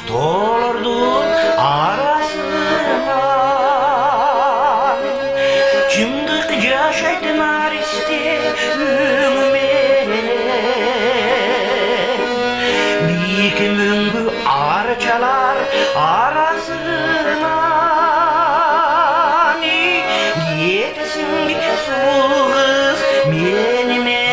dolardın arasından Cımdık yaşaydın aristi ümmen Bir müngü arçalar arasından Yetesin bir sulu kız menime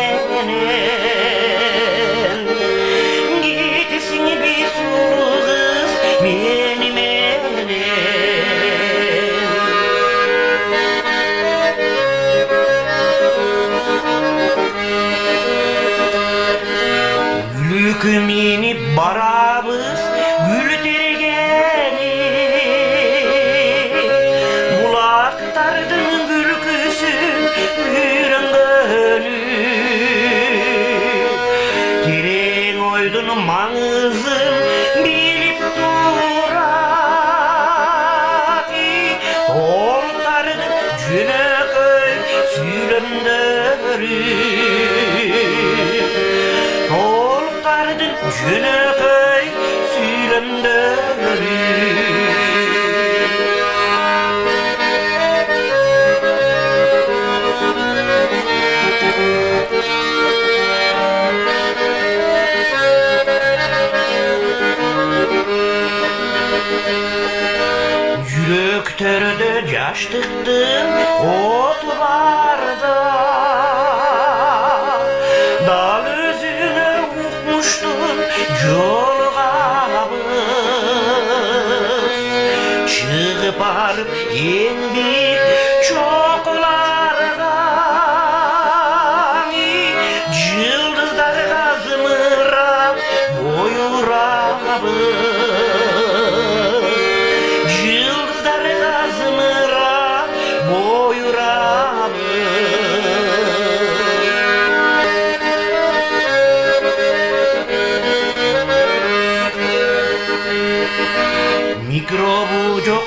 Gülükümini barabız gül tergeni Bulaklardın gülküsü yürüngönü Tereň oydun maňyzyn bilip durady Oltardy jüneköy süýlenleri Jüneköy süýlenleri Yüreklerde jaş tıktın ot barda Dal özüne ukmuştun jolgabız Çıgıp alıp en bir çoklardan Yıldızlar gazmırap boyurabız Yıldızlar gazmırap boyurabız Mikrobu çok